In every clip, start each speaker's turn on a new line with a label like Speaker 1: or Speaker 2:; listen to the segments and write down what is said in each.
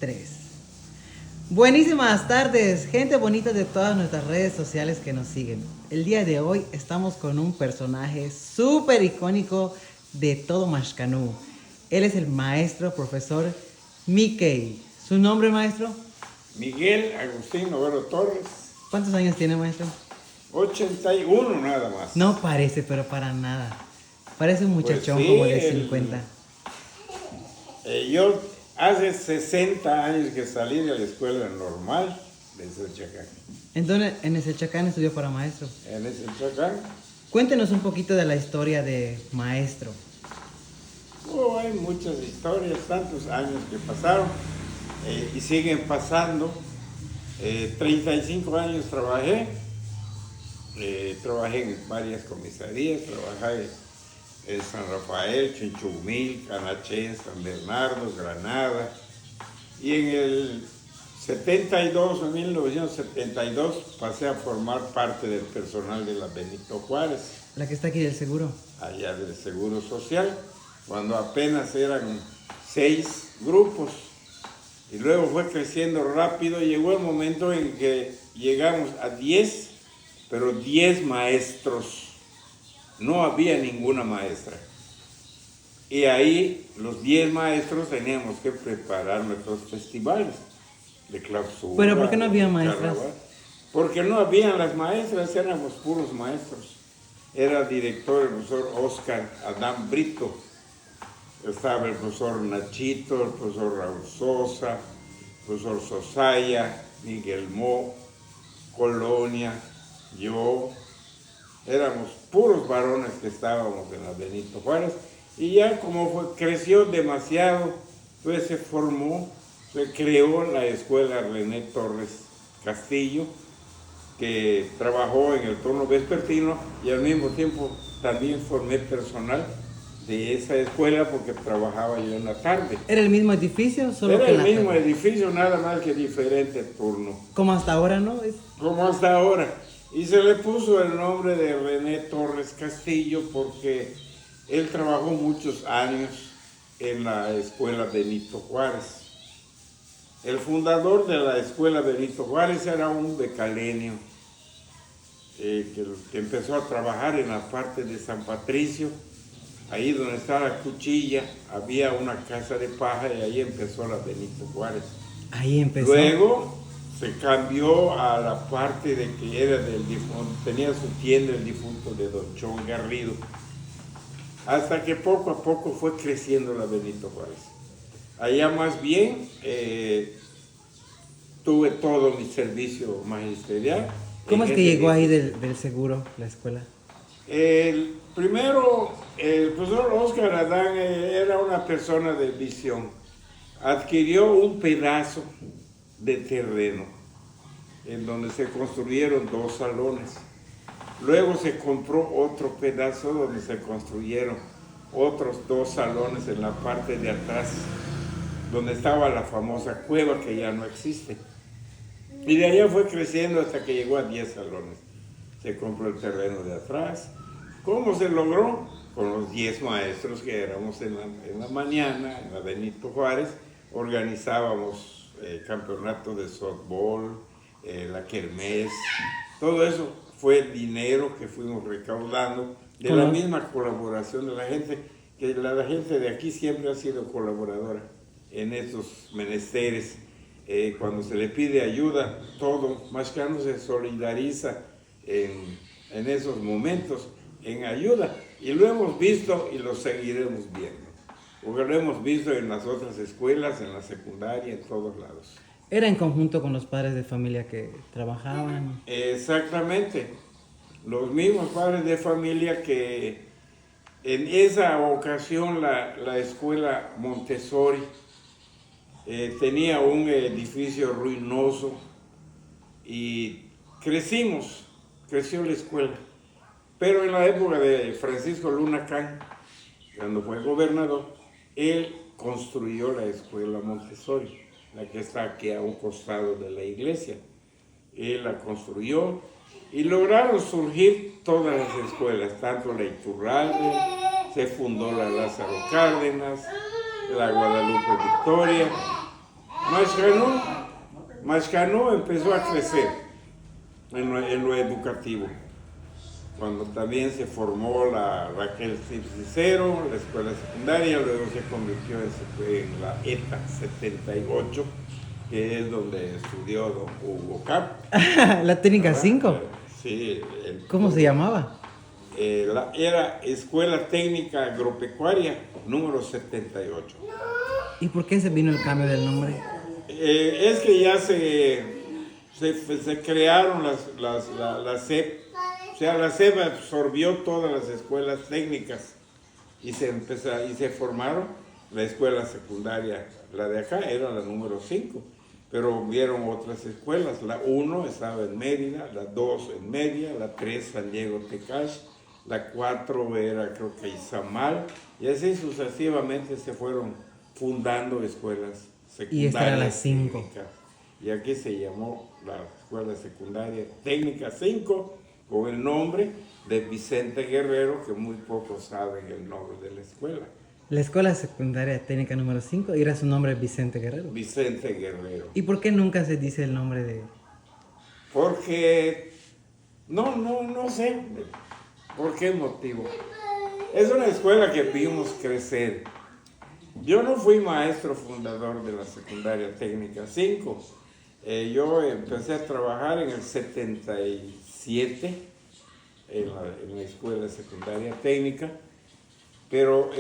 Speaker 1: Tres. Buenísimas tardes, gente bonita de todas nuestras redes sociales que nos siguen. El día de hoy estamos con un personaje súper icónico de todo Mashcanú. Él es el maestro, profesor Mickey. ¿Su nombre, maestro?
Speaker 2: Miguel Agustín Novero Torres,
Speaker 1: ¿Cuántos años tiene, maestro?
Speaker 2: 81 nada más.
Speaker 1: No parece, pero para nada. Parece un muchachón
Speaker 2: Pues sí,
Speaker 1: como de 50.
Speaker 2: Yo hace 60 años que salí de la escuela normal de Xochacán.
Speaker 1: Entonces, en ese Chacán estudió para maestro.
Speaker 2: En ese Xochacán,
Speaker 1: Cuéntenos un poquito de la historia de maestro.
Speaker 2: hay muchas historias, tantos años que pasaron y siguen pasando. 35 años trabajé en varias comisarías, trabajé en San Rafael, Chinchumil, Canaché, San Bernardo, Granada. Y en el 72, en 1972, pasé a formar parte del personal de la Benito Juárez,
Speaker 1: La que está aquí del seguro.
Speaker 2: allá del Seguro Social, cuando apenas eran 6 grupos. Y luego fue creciendo rápido, llegó el momento en que llegamos a 10, pero 10 maestros. No había ninguna maestra. Y ahí los 10 maestros teníamos que preparar nuestros festivales de clausura.
Speaker 1: ¿Pero por qué no había
Speaker 2: de
Speaker 1: maestras?
Speaker 2: carnaval. Porque no habían las maestras, éramos puros maestros. Era el director, el profesor Oscar Adán Brito. Estaba el profesor Nachito, el profesor Raúl Sosa, el profesor Sosaya, Miguel Mo, Colonia, yo. Éramos puros varones que estábamos en la Benito Juárez. Y ya como creció demasiado, pues se creó la escuela René Torres Castillo, que trabajó en el turno vespertino y al mismo tiempo también formé personal de esa escuela porque trabajaba yo en la tarde.
Speaker 1: ¿Era el mismo edificio? Solo
Speaker 2: Era
Speaker 1: que en
Speaker 2: el
Speaker 1: la
Speaker 2: mismo
Speaker 1: tarde.
Speaker 2: edificio, nada más que diferente turno,
Speaker 1: Como hasta ahora, ¿no?
Speaker 2: como hasta ahora. Y se le puso el nombre de René Torres Castillo porque él trabajó muchos años en la escuela Benito Juárez. El fundador de la escuela Benito Juárez era un becalenio que empezó a trabajar en la parte de San Patricio, ahí donde está la cuchilla, había una casa de paja y ahí empezó la Benito Juárez.
Speaker 1: Ahí empezó.
Speaker 2: Luego se cambió a la parte de que era del difunto, tenía su tienda el difunto de Don Chon Garrido, hasta que poco a poco fue creciendo la Benito Juárez. Allá más bien tuve todo mi servicio magisterial.
Speaker 1: ¿Cómo es que llegó ahí del seguro, la escuela?
Speaker 2: Primero, el profesor Oscar Adán era una persona de visión. Adquirió un pedazo de terreno en donde se construyeron 2 salones. Luego se compró otro pedazo donde se construyeron otros 2 salones en la parte de atrás, donde estaba la famosa cueva que ya no existe. Y de allá fue creciendo hasta que llegó a 10 salones. Se compró el terreno de atrás. ¿Cómo se logró? Con los 10 maestros que éramos en la mañana, en la Benito Juárez, organizábamos campeonatos de softball, la kermés, todo eso fue dinero que fuimos recaudando de la misma colaboración de la gente, que la gente de aquí siempre ha sido colaboradora en estos menesteres. Cuando se le pide ayuda, todo Mashcanú se solidariza en esos momentos, en ayuda, y lo hemos visto y lo seguiremos viendo, porque lo hemos visto en las otras escuelas, en la secundaria, en todos lados.
Speaker 1: Era en conjunto con los padres de familia que trabajaban.
Speaker 2: Exactamente, los mismos padres de familia que en esa ocasión la escuela Montessori tenía un edificio ruinoso y creció la escuela. Pero en la época de Francisco Luna Can, cuando fue gobernador, él construyó la escuela Montessori, la que está aquí a un costado de la iglesia. Él la construyó y lograron surgir todas las escuelas, tanto la Iturralde, se fundó la Lázaro Cárdenas, la Guadalupe Victoria, Mashcanú empezó a crecer en lo educativo, cuando también se formó la Raquel Cicero, la escuela secundaria, luego se convirtió en la ETA 78, que es donde estudió don Hugo Cap.
Speaker 1: La técnica 5.
Speaker 2: Sí.
Speaker 1: ¿Cómo se llamaba?
Speaker 2: Era Escuela Técnica Agropecuaria número 78.
Speaker 1: ¿Y por qué se vino el cambio del nombre?
Speaker 2: Es que ya se crearon las CEP. O sea, la CEP absorbió todas las escuelas técnicas y se formaron la escuela secundaria. La de acá era la número 5, pero hubieron otras escuelas. La 1 estaba en Mérida, la 2 en Mérida, la 3 San Diego Tecash, la 4 era creo que Izamal, y así sucesivamente se fueron fundando escuelas secundarias.
Speaker 1: Y esta era la 5.
Speaker 2: Y aquí se llamó la escuela secundaria técnica 5, con el nombre de Vicente Guerrero, que muy pocos saben el nombre de la escuela.
Speaker 1: La escuela secundaria técnica número 5 era su nombre Vicente Guerrero.
Speaker 2: Vicente Guerrero.
Speaker 1: ¿Y por qué nunca se dice el nombre de...?
Speaker 2: Porque, no sé por qué motivo. Es una escuela que vimos crecer. Yo no fui maestro fundador de la secundaria técnica 5. Yo empecé a trabajar en el 77 en la escuela secundaria técnica, pero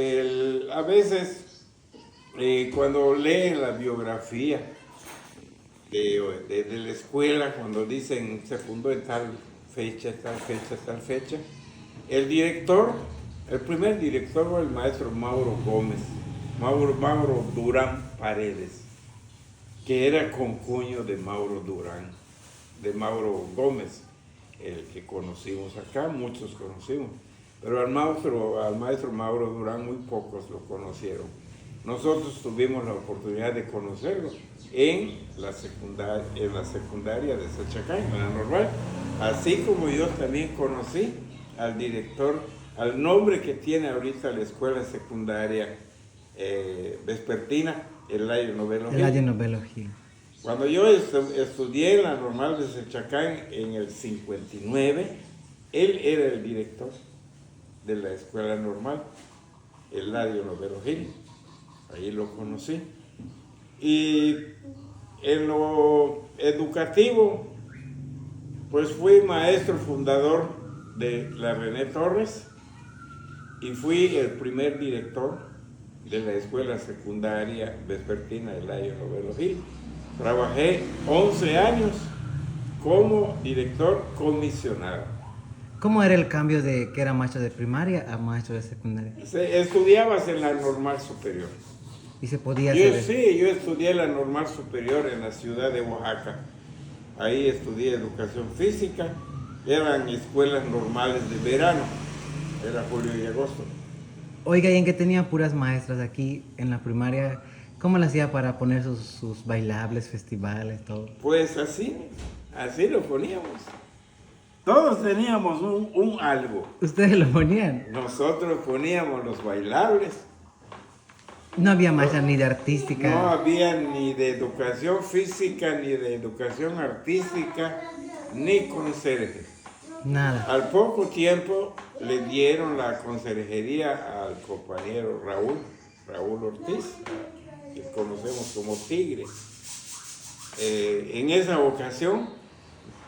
Speaker 2: a veces cuando leen la biografía de la escuela, cuando dicen se fundó en tal fecha, tal fecha, el primer director fue el maestro Mauro Gómez, Mauro Durán Paredes, que era concuño de Mauro Durán, de Mauro Gómez, el que conocimos acá, muchos conocimos, pero al maestro Mauro Durán muy pocos lo conocieron. Nosotros tuvimos la oportunidad de conocerlo en la secundaria de Sachacán, en la normal, así como yo también conocí al director, al nombre que tiene ahorita la escuela secundaria vespertina, Eladio Novelo Gil.
Speaker 1: Eladio Novelo Gil.
Speaker 2: Cuando yo estudié en la normal de Sachacán en el 59, él era el director de la escuela normal, Eladio Novelo Gil. Ahí lo conocí. Y en lo educativo, pues fui maestro fundador de la René Torres y fui el primer director de la escuela secundaria vespertina Eladio Novelo Gil. Trabajé 11 años como director comisionado.
Speaker 1: ¿Cómo era el cambio de que era maestro de primaria a maestro de secundaria?
Speaker 2: Estudiabas en la normal superior.
Speaker 1: ¿Y se podía hacer?
Speaker 2: Sí, yo estudié la normal superior en la ciudad de Oaxaca. Ahí estudié educación física. Eran escuelas normales de verano. Era julio y agosto.
Speaker 1: Oiga, y en que tenía puras maestras aquí en la primaria, ¿cómo le hacía para poner sus bailables, festivales, todo?
Speaker 2: Pues así lo poníamos. Todos teníamos un algo.
Speaker 1: ¿Ustedes lo ponían?
Speaker 2: Nosotros poníamos los bailables.
Speaker 1: No había maestra ni de artística.
Speaker 2: No había ni de educación física, ni de educación artística, ni conserje.
Speaker 1: Nada.
Speaker 2: Al poco tiempo le dieron la conserjería al compañero Raúl Ortiz, que conocemos como Tigre. En esa ocasión,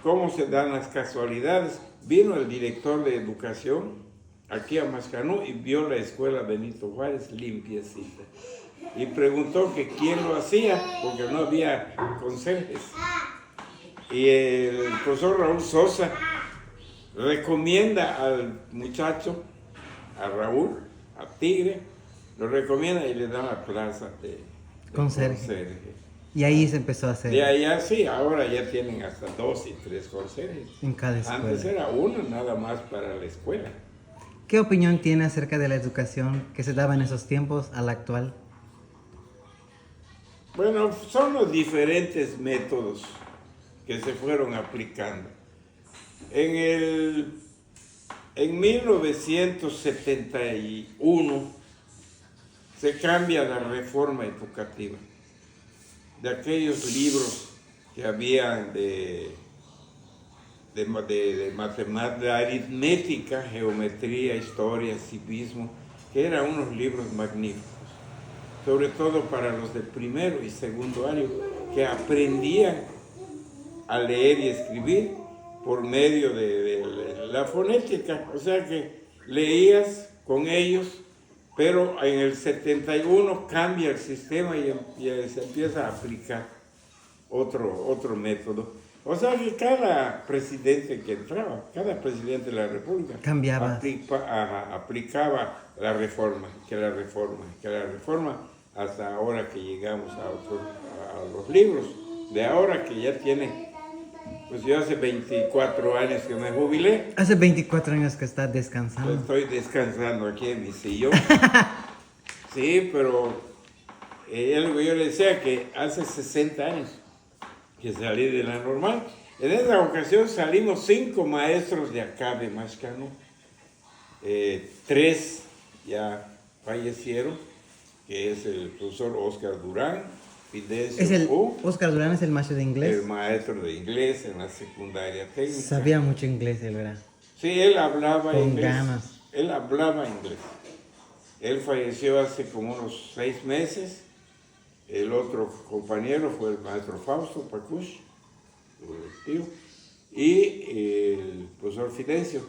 Speaker 2: ¿cómo se dan las casualidades? Vino el director de educación aquí a Mashcanú y vio la escuela Benito Juárez limpiecita. Y preguntó que quién lo hacía, porque no había conserjes. Y el profesor Raúl Sosa recomienda al muchacho, a Raúl, a Tigre, lo recomienda y le da la plaza de conserje.
Speaker 1: Y ahí se empezó a hacer.
Speaker 2: De allá sí, ahora ya tienen hasta 2 y 3 conserjes.
Speaker 1: En cada escuela.
Speaker 2: Antes era uno nada más para la escuela.
Speaker 1: ¿Qué opinión tiene acerca de la educación que se daba en esos tiempos a la actual?
Speaker 2: Bueno, son los diferentes métodos que se fueron aplicando. En 1971 se cambia la reforma educativa. de aquellos libros que habían de matemática, de aritmética, geometría, historia, civismo, que eran unos libros magníficos, sobre todo para los de primero y segundo año, que aprendían a leer y escribir por medio de la fonética, o sea que leías con ellos, pero en el 71 cambia el sistema y se empieza a aplicar otro método. O sea que cada presidente que entraba, cada presidente de la República
Speaker 1: Cambiaba.
Speaker 2: aplicaba la reforma, hasta ahora que llegamos a los libros. De ahora que ya tiene, pues yo hace 24 años que me jubilé.
Speaker 1: Hace 24 años que estás descansando.
Speaker 2: Estoy descansando aquí en mi sillón. Sí, pero yo le decía que hace 60 años que salí de la normal. En esa ocasión salimos 5 maestros de acá de Mashcano. 3 ya fallecieron, que es el profesor Oscar Durán, Fidencio
Speaker 1: Oscar Durán es el maestro de inglés.
Speaker 2: el maestro de inglés en la secundaria técnica.
Speaker 1: Sabía mucho inglés, él, ¿verdad?
Speaker 2: Sí, él hablaba
Speaker 1: Con
Speaker 2: inglés.
Speaker 1: ganas.
Speaker 2: Él hablaba inglés. Él falleció hace como unos 6 meses. El otro compañero fue el maestro Fausto Pacush, tío, y el profesor Fidencio.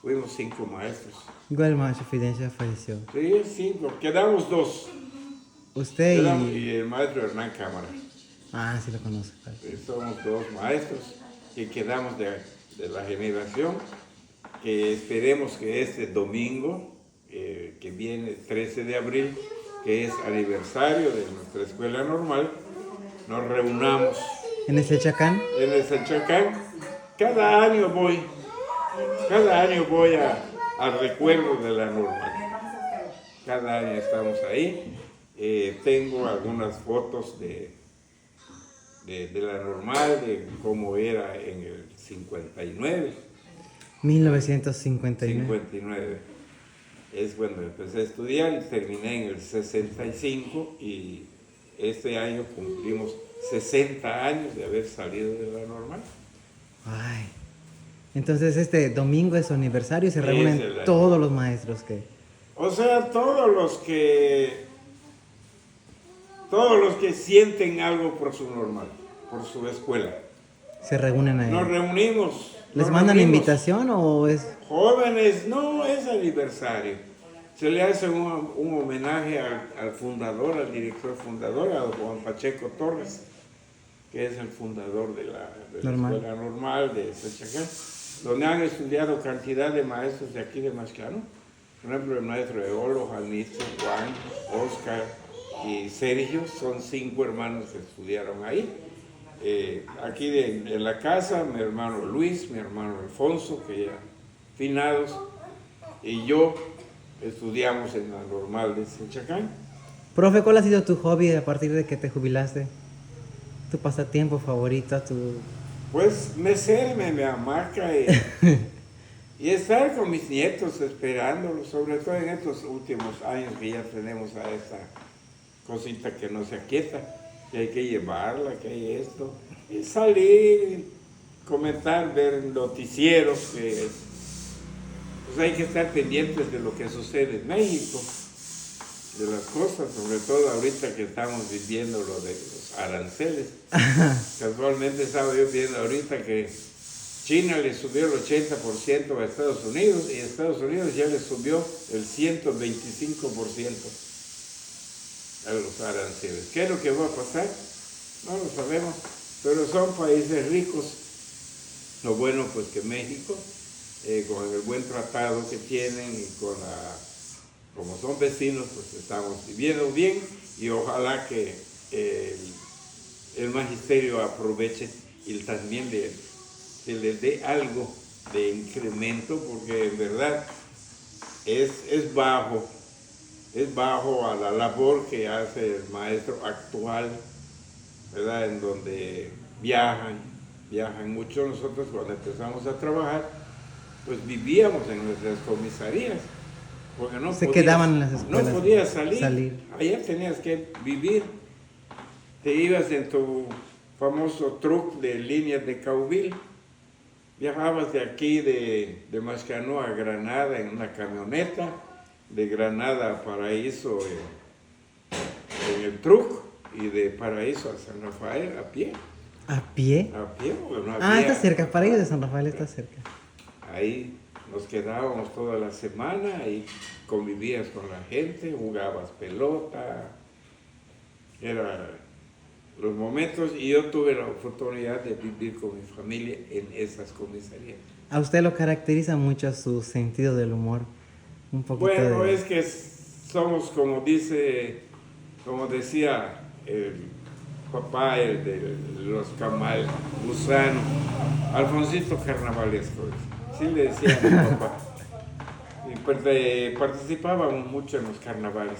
Speaker 2: Fuimos 5 maestros.
Speaker 1: Igual el maestro Fidencio falleció.
Speaker 2: Sí, 5. Quedamos 2.
Speaker 1: Usted
Speaker 2: Y el maestro Hernán Cámara.
Speaker 1: Ah, sí lo conozco.
Speaker 2: Somos 2 maestros que quedamos de la generación, que esperemos que este domingo, que viene 13 de abril, que es aniversario de nuestra escuela normal, nos reunamos
Speaker 1: ¿En ese Chacán?
Speaker 2: en el Chacán. Cada año voy al recuerdo de la normal. Cada año estamos ahí. Tengo algunas fotos de la normal, de cómo era en el 59.
Speaker 1: 1959.
Speaker 2: Es cuando empecé a estudiar y terminé en el 65 y este año cumplimos 60 años de haber salido de la normal.
Speaker 1: Ay. Entonces este domingo es su aniversario y se reúnen todos los maestros que...
Speaker 2: O sea, todos los que sienten algo por su normal, por su escuela.
Speaker 1: Se reúnen ahí.
Speaker 2: Nos reunimos.
Speaker 1: ¿Les mandan invitación o es...?
Speaker 2: Jóvenes, no, es aniversario. Se le hace un homenaje al fundador, al director fundador, a Juan Pacheco Torres, que es el fundador de la escuela normal de Sechacán, donde han estudiado cantidad de maestros de aquí de Mashcano. Por ejemplo, el maestro Eolo, Janisto, Juan, Oscar y Sergio, son 5 hermanos que estudiaron ahí. Aquí en la casa, mi hermano Luis, mi hermano Alfonso, que ya finados, y yo estudiamos en la normal de Sechacán.
Speaker 1: Profe, ¿cuál ha sido tu hobby a partir de que te jubilaste? ¿Tu pasatiempo favorito?
Speaker 2: Pues mecerme en la hamaca y estar con mis nietos esperándolos, sobre todo en estos últimos años que ya tenemos a esta cosita que no se aquieta, que hay que llevarla, que hay esto, y salir, comentar, ver noticieros, que pues hay que estar pendientes de lo que sucede en México, de las cosas, sobre todo ahorita que estamos viviendo lo de los aranceles. Casualmente estaba yo viendo ahorita que China le subió el 80% a Estados Unidos y Estados Unidos ya le subió el 125% a los aranceles. ¿Qué es lo que va a pasar? No lo sabemos, pero son países ricos. Lo bueno pues que México, con el buen tratado que tienen y como son vecinos, pues estamos viviendo bien y ojalá que el magisterio aproveche y también se les dé algo de incremento, porque en verdad es bajo a la labor que hace el maestro actual, ¿verdad? En donde viajan mucho. Nosotros cuando empezamos a trabajar, pues vivíamos en nuestras comisarías, porque
Speaker 1: quedaban en las escuelas.
Speaker 2: No podías salir. Allá tenías que vivir. te ibas en tu famoso truck de líneas de Cauville. Viajabas de aquí, de Mascanó a Granada en una camioneta, de Granada a Paraíso en el truck y de Paraíso a San Rafael a pie.
Speaker 1: ¿A pie?
Speaker 2: A pie, porque no
Speaker 1: Ah,
Speaker 2: había.
Speaker 1: está cerca, para ir de San Rafael está cerca.
Speaker 2: Ahí nos quedábamos toda la semana y convivías con la gente, jugabas pelota. Era los momentos y yo tuve la oportunidad de vivir con mi familia en esas comisarías.
Speaker 1: A usted lo caracteriza mucho su sentido del humor. Un poquito
Speaker 2: Bueno,
Speaker 1: de...
Speaker 2: es que somos como decía el papá de los Camal, Gusano, Alfonsito Carnavalesco, sí le decía a mi papá. Y participábamos mucho en los carnavales,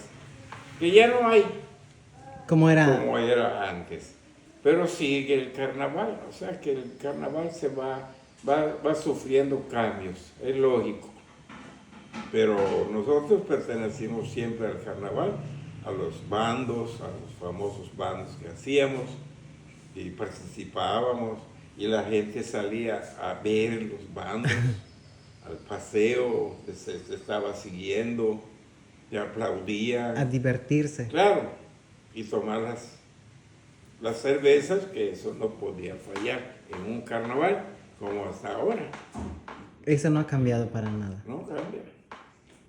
Speaker 2: que ya no hay
Speaker 1: ¿Cómo era?
Speaker 2: como era antes, pero sigue el carnaval, o sea que el carnaval se va sufriendo cambios, es lógico. Pero nosotros pertenecimos siempre al carnaval, a los bandos, a los famosos bandos que hacíamos y participábamos y la gente salía a ver los bandos, al paseo, se estaba siguiendo, y aplaudía.
Speaker 1: A divertirse.
Speaker 2: Claro, y tomar las cervezas, que eso no podía fallar en un carnaval como hasta ahora.
Speaker 1: Eso no ha cambiado para nada.
Speaker 2: No cambia.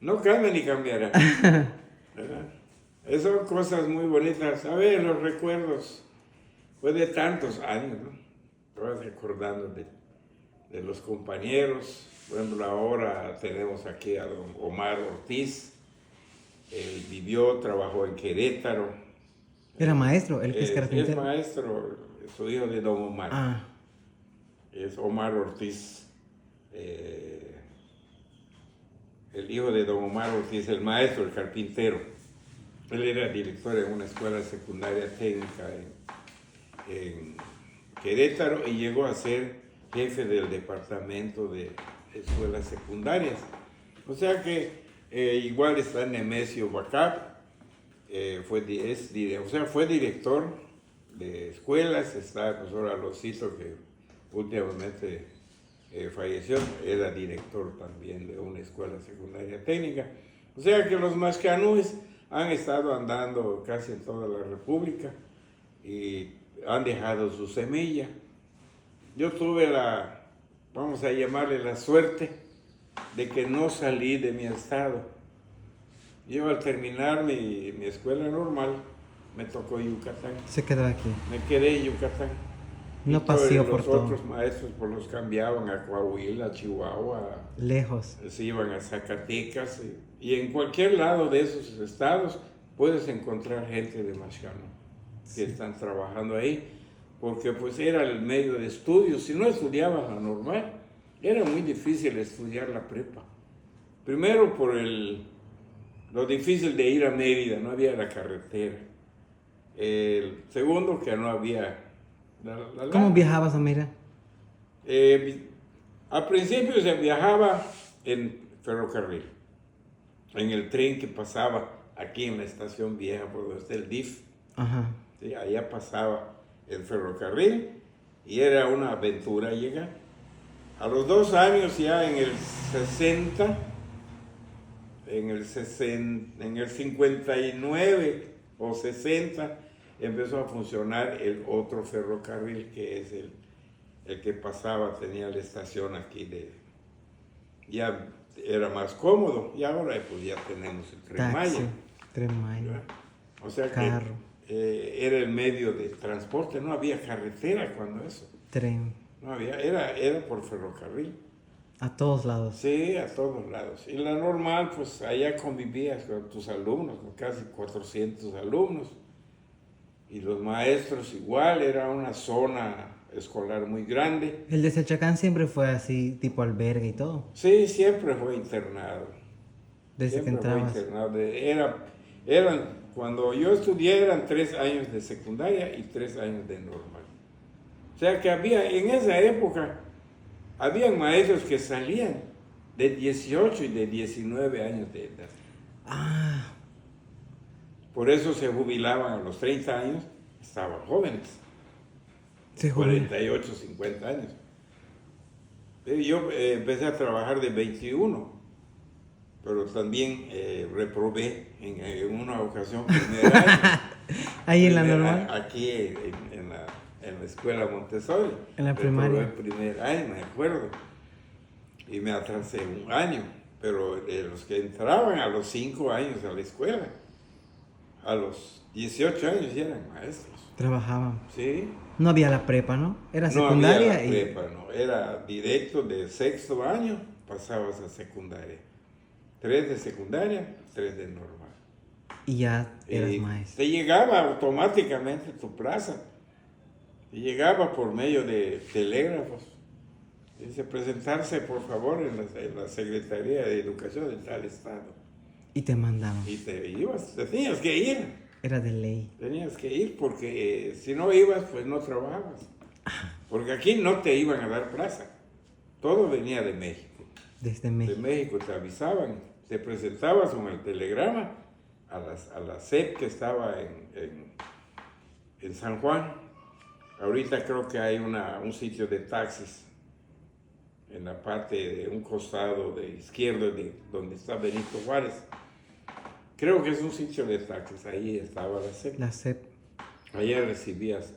Speaker 2: No cambia ni cambiará. ¿Verdad? Esas son cosas muy bonitas. A ver, los recuerdos. Fue de tantos años, ¿no? Estaba recordando de los compañeros. Por ejemplo, ahora tenemos aquí a don Omar Ortiz. Él vivió, trabajó en Querétaro.
Speaker 1: Era maestro, el que es carpintero.
Speaker 2: Es maestro, es su hijo de don Omar.
Speaker 1: Ah,
Speaker 2: Es Omar Ortiz. El hijo de don Omar Ortiz, el maestro, el carpintero. Él era director en una escuela secundaria técnica en Querétaro y llegó a ser jefe del departamento de escuelas secundarias. O sea que igual está Nemesio Bacap, fue director de escuelas, está el profesor Alocito que últimamente falleció, era director también de una escuela secundaria técnica. O sea que los mascanúes han estado andando casi en toda la República y han dejado su semilla. Yo tuve vamos a llamarle la suerte, de que no salí de mi estado. Yo al terminar mi escuela normal, me tocó Yucatán.
Speaker 1: se quedó aquí.
Speaker 2: Me quedé en Yucatán.
Speaker 1: No
Speaker 2: Y
Speaker 1: paseó por
Speaker 2: los
Speaker 1: todo.
Speaker 2: otros maestros pues los cambiaban a Coahuila, a Chihuahua,
Speaker 1: Lejos.
Speaker 2: se iban a Zacatecas y en cualquier lado de esos estados puedes encontrar gente de Mascano que están trabajando ahí, porque pues era el medio de estudio. Si no estudiabas la normal, era muy difícil estudiar la prepa. Primero por lo difícil de ir a Mérida, no había la carretera. El segundo, que no había
Speaker 1: ¿Cómo viajabas a Mira?
Speaker 2: Al principio se viajaba en ferrocarril, en el tren que pasaba aquí en la estación vieja, por donde está el DIF.
Speaker 1: Ajá.
Speaker 2: Sí, allá pasaba el ferrocarril y era una aventura llegar. A los 2 años, ya en el 60, en el 59 o 60, empezó a funcionar el otro ferrocarril, que es el que pasaba, tenía la estación aquí ya era más cómodo, y ahora pues ya tenemos el Tren
Speaker 1: Taxi.
Speaker 2: Maya.
Speaker 1: Tren Maya.
Speaker 2: ¿Verdad? O sea que
Speaker 1: Carro.
Speaker 2: era el medio de transporte, no había carretera cuando eso,
Speaker 1: Tren.
Speaker 2: no había, era por ferrocarril.
Speaker 1: A todos lados.
Speaker 2: Sí, a todos lados. Y la normal, pues allá convivías con tus alumnos, con casi 400 alumnos. Y los maestros igual, era una zona escolar muy grande.
Speaker 1: El de Sechacán siempre fue así, tipo albergue y todo.
Speaker 2: Sí, siempre fue internado.
Speaker 1: Desde que
Speaker 2: Siempre fue
Speaker 1: entrabas.
Speaker 2: internado. Cuando yo estudié eran 3 años de secundaria y 3 años de normal. O sea que en esa época, habían maestros que salían de 18 y de 19 años de edad.
Speaker 1: Ah,
Speaker 2: Por eso se jubilaban a los 30 años, estaban jóvenes,
Speaker 1: Seguro.
Speaker 2: 48, 50 años. Yo empecé a trabajar de 21, pero también reprobé en una ocasión primer año.
Speaker 1: Ahí en la normal.
Speaker 2: Aquí en la escuela Montessori.
Speaker 1: En la
Speaker 2: Reprobé
Speaker 1: primaria.
Speaker 2: el primer año, me acuerdo. Y me atrasé un año. Pero los que entraban a los 5 años a la escuela, a los 18 años ya eran maestros.
Speaker 1: Trabajaban.
Speaker 2: Sí.
Speaker 1: No había la prepa, ¿no? Era
Speaker 2: No
Speaker 1: secundaria
Speaker 2: había la prepa, no. Era directo de sexto año, pasabas a secundaria. 3 de secundaria, 3 de normal.
Speaker 1: y ya eras
Speaker 2: Y
Speaker 1: maestro.
Speaker 2: te llegaba automáticamente tu plaza. Te llegaba por medio de telégrafos. Dice, presentarse por favor en la Secretaría de Educación de tal estado.
Speaker 1: Y te mandaban.
Speaker 2: Y te ibas, te tenías que ir.
Speaker 1: Era de ley.
Speaker 2: Tenías que ir porque si no ibas, pues no trabajabas. Porque aquí no te iban a dar plaza. Todo venía de México.
Speaker 1: Desde
Speaker 2: De
Speaker 1: México.
Speaker 2: México te avisaban, te presentabas con el telegrama a la SEP que estaba en San Juan. Ahorita creo que hay un sitio de taxis en la parte de un costado de izquierdo donde está Benito Juárez. Creo que es un sitio de taxis, ahí estaba la SEP.
Speaker 1: La SEP.
Speaker 2: Allá recibías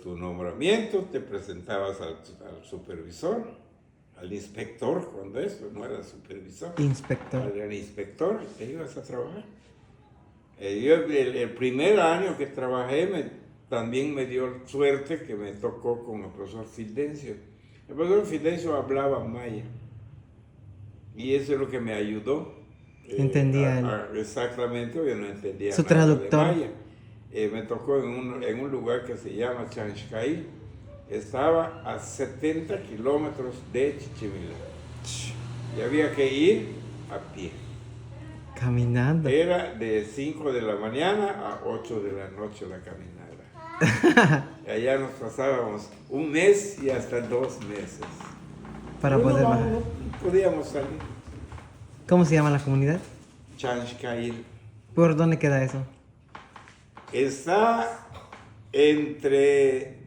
Speaker 2: tu nombramiento, te presentabas al supervisor, al inspector, cuando eso no era supervisor.
Speaker 1: Inspector.
Speaker 2: Al inspector, y te ibas a trabajar. Yo el primer año que trabajé también me dio suerte que me tocó con el profesor Fidencio. El profesor Fidencio hablaba maya y eso es lo que me ayudó.
Speaker 1: Entendía él.
Speaker 2: Exactamente, yo no entendía
Speaker 1: Su
Speaker 2: nada
Speaker 1: traductor.
Speaker 2: de maya. Me tocó en un lugar que se llama Chanchcaí. Estaba a 70 kilómetros de Chichimilá. Y había que ir a pie.
Speaker 1: Caminando.
Speaker 2: Era de 5 de la mañana a 8 de la noche la caminada. Y allá nos pasábamos un mes y hasta 2 meses.
Speaker 1: Para
Speaker 2: Bueno,
Speaker 1: poder
Speaker 2: no,
Speaker 1: bajar.
Speaker 2: no podíamos salir.
Speaker 1: ¿Cómo se llama la comunidad?
Speaker 2: Chanchcaí.
Speaker 1: ¿Por dónde queda eso?
Speaker 2: Está entre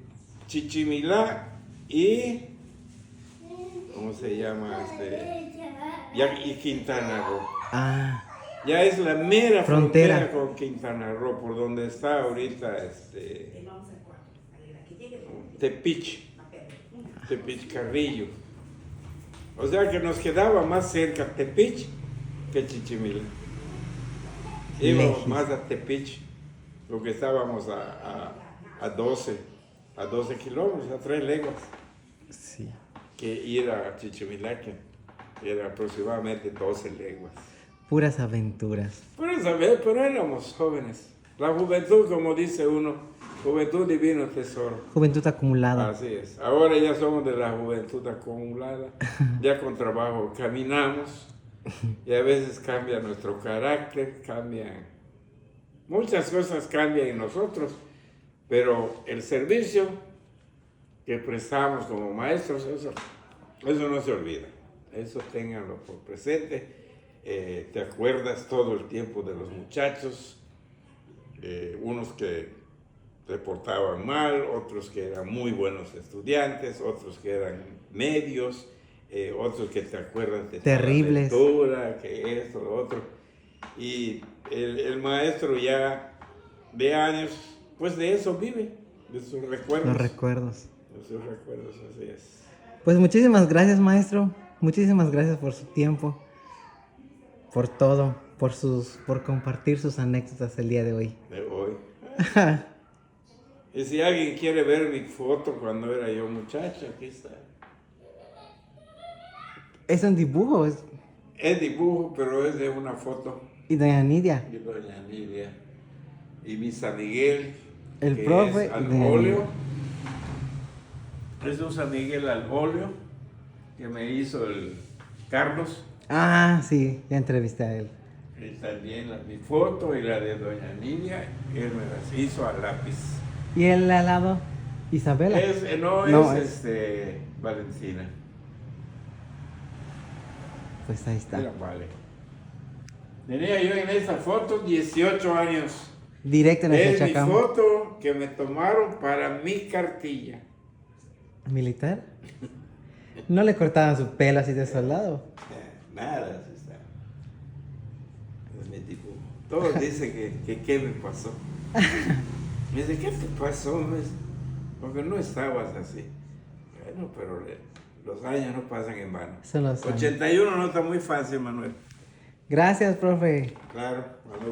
Speaker 2: Chichimilá y ¿cómo se llama? Y Quintana Roo.
Speaker 1: Ah,
Speaker 2: Ya es la mera
Speaker 1: Frontera.
Speaker 2: frontera con Quintana Roo, por donde está ahorita Tepic Carrillo. O sea que nos quedaba más cerca Tepic que Chichimilá. Íbamos
Speaker 1: Lejos.
Speaker 2: más a Tepic, porque estábamos a 12 kilómetros, a 3 leguas,
Speaker 1: sí.
Speaker 2: que ir a Chichimilá, que era aproximadamente 12 leguas.
Speaker 1: Puras aventuras.
Speaker 2: Pero éramos jóvenes. La juventud, como dice uno, juventud divino tesoro.
Speaker 1: Juventud acumulada.
Speaker 2: Así es. Ahora ya somos de la juventud acumulada, ya con trabajo caminamos y a veces cambia nuestro carácter, muchas cosas cambian en nosotros, pero el servicio que prestamos como maestros, eso no se olvida. Eso ténganlo por presente. Te acuerdas todo el tiempo de los muchachos, unos que se portaban mal, otros que eran muy buenos estudiantes, otros que eran medios, otros que te acuerdas de
Speaker 1: Terribles.
Speaker 2: la lectura, que esto, lo otro. Y el maestro ya de años, pues de eso vive, de sus recuerdos.
Speaker 1: Los recuerdos.
Speaker 2: De sus recuerdos, así es.
Speaker 1: Pues muchísimas gracias, maestro. Muchísimas gracias por su tiempo. Por todo. Por compartir sus anécdotas el día de hoy.
Speaker 2: De hoy. Y si alguien quiere ver mi foto cuando era yo muchacho, aquí está.
Speaker 1: ¿Es un dibujo?
Speaker 2: Es dibujo, pero es de una foto
Speaker 1: ¿Y doña Nidia?
Speaker 2: de doña Nidia. Y mi San Miguel,
Speaker 1: El
Speaker 2: que
Speaker 1: profe
Speaker 2: es
Speaker 1: y
Speaker 2: al
Speaker 1: doña
Speaker 2: óleo. Es un San Miguel al óleo que me hizo el Carlos.
Speaker 1: Ah, sí, ya entrevisté a él.
Speaker 2: Y también mi foto y la de doña Nidia, él me las hizo a lápiz.
Speaker 1: ¿Y el al lado? ¿Isabela?
Speaker 2: No, es Valentina.
Speaker 1: Pues ahí está.
Speaker 2: Vale. Tenía yo en esa foto 18 años.
Speaker 1: Directo en el
Speaker 2: Es mi
Speaker 1: Chachacamo.
Speaker 2: foto que me tomaron para mi cartilla.
Speaker 1: ¿Militar? ¿No le cortaban su pelo así de soldado?
Speaker 2: Nada, así está. Es mi tipo. Todos dicen que qué me pasó. Me dice, ¿qué te pasó? Me dice, porque no estabas así. Bueno, pero los años no pasan en vano.
Speaker 1: Son los años.
Speaker 2: 81 no está muy fácil, Manuel.
Speaker 1: Gracias, profe.
Speaker 2: Claro, Manuel.